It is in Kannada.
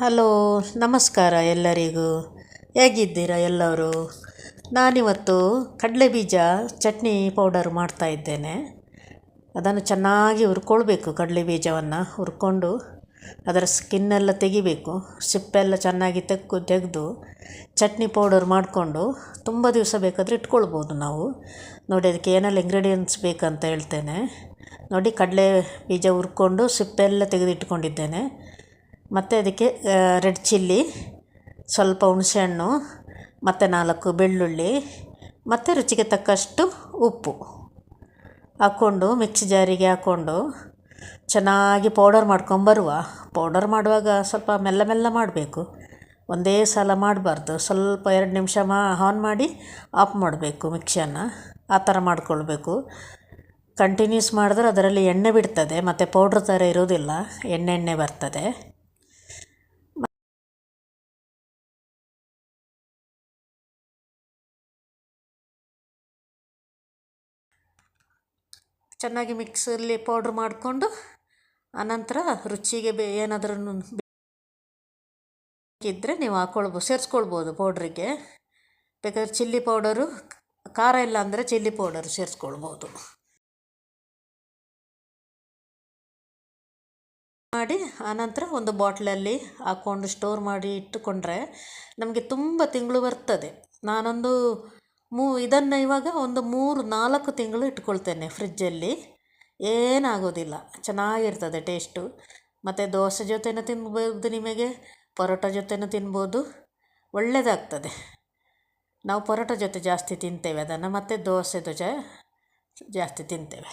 ಹಲೋ, ನಮಸ್ಕಾರ ಎಲ್ಲರಿಗೂ. ಹೇಗಿದ್ದೀರಾ ಎಲ್ಲರೂ? ನಾನಿವತ್ತು ಕಡಲೆಬೀಜ ಚಟ್ನಿ ಪೌಡರ್ ಮಾಡ್ತಾಯಿದ್ದೇನೆ. ಅದನ್ನು ಚೆನ್ನಾಗಿ ಹುರ್ಕೊಳ್ಬೇಕು. ಕಡಲೆಬೀಜವನ್ನು ಹುರ್ಕೊಂಡು ಅದರ ಸ್ಕಿನ್ನೆಲ್ಲ ತೆಗಿಬೇಕು. ಸಿಪ್ಪೆಲ್ಲ ಚೆನ್ನಾಗಿ ತೆಗೆದು ಚಟ್ನಿ ಪೌಡರ್ ಮಾಡಿಕೊಂಡು ತುಂಬ ದಿವಸ ಬೇಕಾದರೆ ಇಟ್ಕೊಳ್ಬೋದು ನಾವು. ನೋಡಿ, ಅದಕ್ಕೆ ಏನೆಲ್ಲ ಇಂಗ್ರೀಡಿಯೆಂಟ್ಸ್ ಬೇಕಂತ ಹೇಳ್ತೇನೆ. ನೋಡಿ, ಕಡಲೆ ಬೀಜ ಹುರ್ಕೊಂಡು ಸಿಪ್ಪೆಲ್ಲ ತೆಗೆದು ಇಟ್ಕೊಂಡಿದ್ದೇನೆ. ಮತ್ತು ಅದಕ್ಕೆ ರೆಡ್ ಚಿಲ್ಲಿ, ಸ್ವಲ್ಪ ಹುಣಸೆಹಣ್ಣು, ಮತ್ತು 4 ಬೆಳ್ಳುಳ್ಳಿ, ಮತ್ತು ರುಚಿಗೆ ತಕ್ಕಷ್ಟು ಉಪ್ಪು ಹಾಕ್ಕೊಂಡು ಮಿಕ್ಸಿ ಜಾರಿಗೆ ಹಾಕ್ಕೊಂಡು ಚೆನ್ನಾಗಿ ಪೌಡರ್ ಮಾಡ್ಕೊಂಬರುವ. ಪೌಡರ್ ಮಾಡುವಾಗ ಸ್ವಲ್ಪ ಮೆಲ್ಲ ಮೆಲ್ಲ ಮಾಡಬೇಕು, ಒಂದೇ ಸಲ ಮಾಡಬಾರ್ದು. ಸ್ವಲ್ಪ 2 ನಿಮಿಷ ಆನ್ ಮಾಡಿ ಆಫ್ ಮಾಡಬೇಕು ಮಿಕ್ಸಿಯನ್ನು. ಆ ಥರ ಮಾಡ್ಕೊಳ್ಬೇಕು. ಕಂಟಿನ್ಯೂಸ್ ಮಾಡಿದ್ರೆ ಅದರಲ್ಲಿ ಎಣ್ಣೆ ಬಿಡ್ತದೆ, ಮತ್ತು ಪೌಡ್ರ್ ಥರ ಇರೋದಿಲ್ಲ, ಎಣ್ಣೆ ಬರ್ತದೆ. ಚೆನ್ನಾಗಿ ಮಿಕ್ಸಲ್ಲಿ ಪೌಡ್ರ್ ಮಾಡಿಕೊಂಡು ಆನಂತರ ರುಚಿಗೆ ಏನಾದರೂ ಬೇಕಿದ್ದರೆ ನೀವು ಸೇರಿಸ್ಕೊಳ್ಬೋದು ಪೌಡ್ರಿಗೆ. ಬೇಕಾದ್ರೆ ಚಿಲ್ಲಿ ಪೌಡರು, ಖಾರ ಇಲ್ಲ ಅಂದರೆ ಚಿಲ್ಲಿ ಪೌಡರ್ ಸೇರಿಸ್ಕೊಳ್ಬೋದು. ಮಾಡಿ ಆನಂತರ ಒಂದು ಬಾಟ್ಲಲ್ಲಿ ಹಾಕ್ಕೊಂಡು ಸ್ಟೋರ್ ಮಾಡಿ ಇಟ್ಟುಕೊಂಡ್ರೆ ನಮಗೆ ತುಂಬ ತಿಂಗಳು ಬರ್ತದೆ. ನಾನೊಂದು ಇದನ್ನು ಇವಾಗ ಒಂದು 3-4 ತಿಂಗಳು ಇಟ್ಕೊಳ್ತೇನೆ ಫ್ರಿಜ್ಜಲ್ಲಿ. ಏನಾಗೋದಿಲ್ಲ, ಚೆನ್ನಾಗಿರ್ತದೆ ಟೇಸ್ಟು. ಮತ್ತು ದೋಸೆ ಜೊತೆನೂ ತಿನ್ಬೋದು, ನಿಮಗೆ ಪರೋಟ ಜೊತೆನೂ ತಿನ್ಬೋದು, ಒಳ್ಳೆಯದಾಗ್ತದೆ. ನಾವು ಪರೋಟ ಜೊತೆ ಜಾಸ್ತಿ ತಿಂತೇವೆ ಅದನ್ನು, ಮತ್ತು ದೋಸೆ ಜಾಸ್ತಿ ತಿಂತೇವೆ.